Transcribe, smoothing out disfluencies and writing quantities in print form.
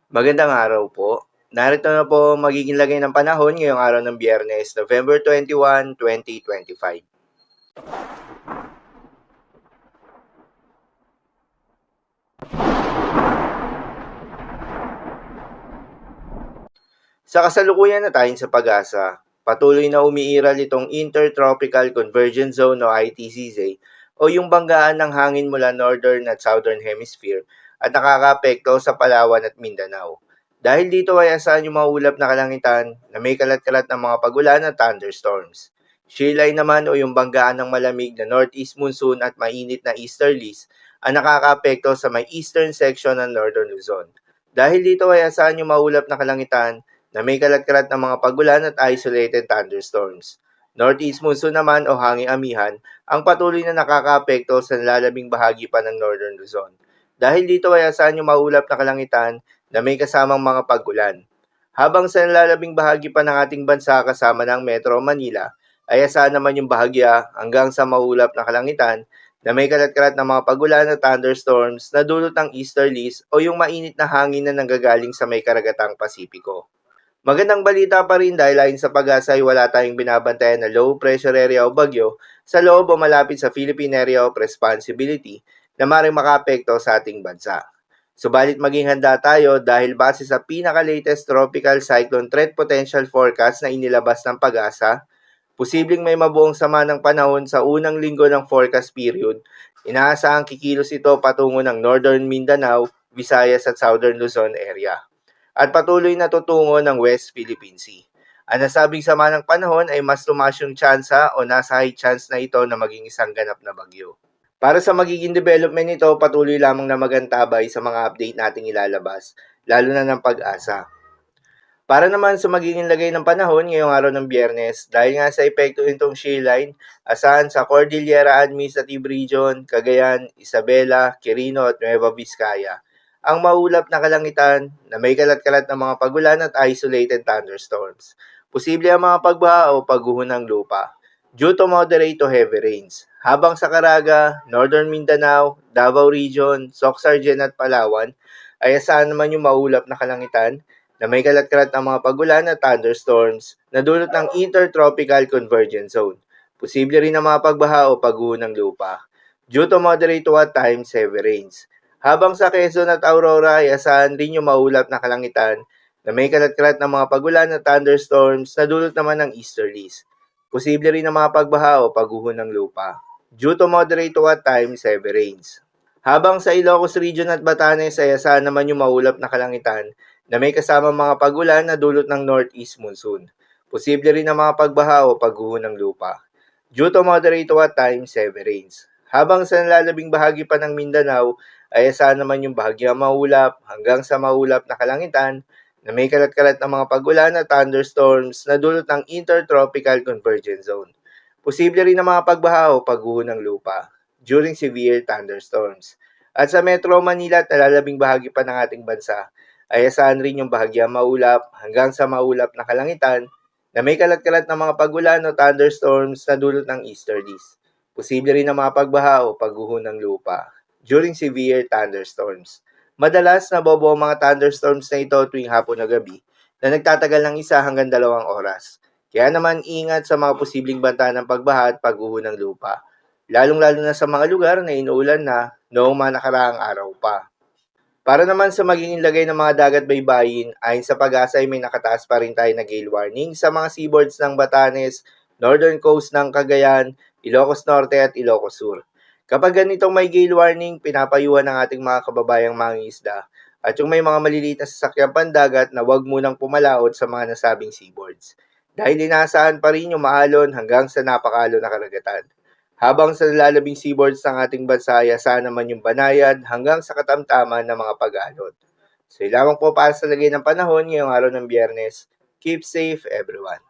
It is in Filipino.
Magandang araw po. Narito na po ang magiging lagay ng panahon ngayong araw ng Biyernes, November 21, 2025. Sa kasalukuyan na tayo sa pag-asa, patuloy na umiiral itong Intertropical Convergence Zone o ITCZ o yung banggaan ng hangin mula Northern at Southern Hemisphere at nakakaapekto sa Palawan at Mindanao. Dahil dito ay asahan yung maulap na kalangitan na may kalat-kalat ng mga pagulan at thunderstorms. Shear line naman o yung banggaan ng malamig na northeast monsoon at mainit na easterlies ang nakakaapekto sa may eastern section ng Northern Luzon. Dahil dito ay asahan yung maulap na kalangitan na may kalat-kalat ng mga pagulan at isolated thunderstorms. Northeast monsoon naman o hanging amihan ang patuloy na nakakaapekto sa nalalabing bahagi pa ng Northern Luzon. Dahil dito ay asahan yung maulap na kalangitan na may kasamang mga pagulan. Habang sa nalalabing bahagi pa ng ating bansa kasama ng Metro Manila, ay asahan naman yung bahagya hanggang sa maulap na kalangitan na may kalat-kalat na mga pagulan at thunderstorms na dulot ng easterlies o yung mainit na hangin na nanggagaling sa may karagatang Pasipiko. Magandang balita pa rin dahil ayon sa pag-asa ay wala tayong binabantayan na low pressure area o bagyo sa loob o malapit sa Philippine Area of Responsibility na maaaring makaapekto sa ating bansa. Subalit maging handa tayo dahil base sa pinaka-latest Tropical Cyclone Threat Potential Forecast na inilabas ng pag-asa, posibleng may mabuong sama ng panahon sa unang linggo ng forecast period. Inaasahang kikilos ito patungo ng Northern Mindanao, Visayas at Southern Luzon area at patuloy na tutungo ng West Philippine Sea. Ang nasabing sama ng panahon ay mas tumaas yung tsansa o nasa high chance na ito na maging isang ganap na bagyo. Para sa magiging development nito, patuloy lamang na magantabay sa mga update nating ilalabas, lalo na ng pag-asa. Para naman sa magiging lagay ng panahon ngayong araw ng Biyernes, dahil nga sa epekto nitong shear line, asahan sa Cordillera Administrative Region, Cagayan, Isabela, Quirino at Nueva Vizcaya, ang maulap na kalangitan na may kalat-kalat na mga pagulan at isolated thunderstorms. Posible ang mga pagbaha o pagguho ng lupa due to moderate to heavy rains. Habang sa Caraga, Northern Mindanao, Davao Region, Soxargen at Palawan, ay asahan naman yung maulap na kalangitan na may kalat-kalat ng mga pagulan at thunderstorms na dulot ng Intertropical Convergence Zone. Posible rin ang mga pagbaha o pagguho ng lupa due to moderate to at times heavy rains. Habang sa Quezon at Aurora ay asahan rin yung maulap na kalangitan na may kalat-kalat ng mga pagulan at thunderstorms na dulot naman ng easterlies. Posible rin ang mga pagbaha o pagguho ng lupa due to moderate to at times heavy rains. Habang sa Ilocos Region at Batanes ay asahan naman yung maulap na kalangitan na may kasamang mga pagulan na dulot ng northeast monsoon. Posible rin ang mga pagbaha o pagguho ng lupa due to moderate to at times heavy rains. Habang sa nalalabing bahagi pa ng Mindanao ay asahan naman yung bahagyang maulap hanggang sa maulap na kalangitan na may kalat-kalat ng mga pagulan at thunderstorms na dulot ng Intertropical Convergence Zone. Posible rin ang mga pagbaha o pagguho ng lupa during severe thunderstorms. At sa Metro Manila at nalalabing bahagi pa ng ating bansa, ay asahan rin yung bahagyang maulap hanggang sa maulap na kalangitan na may kalat-kalat na mga pagulan o thunderstorms na dulot ng easterlies. Posible rin ang mga pagbaha o pagguho ng lupa during severe thunderstorms. Madalas nabobo ang mga thunderstorms na ito tuwing hapon o gabi na nagtatagal ng 1 hanggang 2 oras. Kaya naman ingat sa mga posibleng banta ng pagbaha at pagguho ng lupa, lalong-lalo na sa mga lugar na inuulan na noong mga nakaraang araw pa. Para naman sa magiging lagay ng mga dagat baybayin, ayon sa pag-asa ay may nakataas pa rin tayo na gale warning sa mga seaboards ng Batanes, northern coast ng Cagayan, Ilocos Norte at Ilocos Sur. Kapag ganitong may gale warning, pinapayuhan ng ating mga kababayang mangingisda at yung may mga maliliit na sasakyang pandagat na huwag munang pumalaot sa mga nasabing seaboards. Dahil inaasahan pa rin yung maalon hanggang sa napakaalon na karagatan. Habang sa nalalabing seaboards ng ating bansa ay asahan naman yung banayad hanggang sa katamtaman ng mga pag-alon. So, lamang po para sa lagay ng panahon ngayong araw ng Biyernes. Keep safe everyone.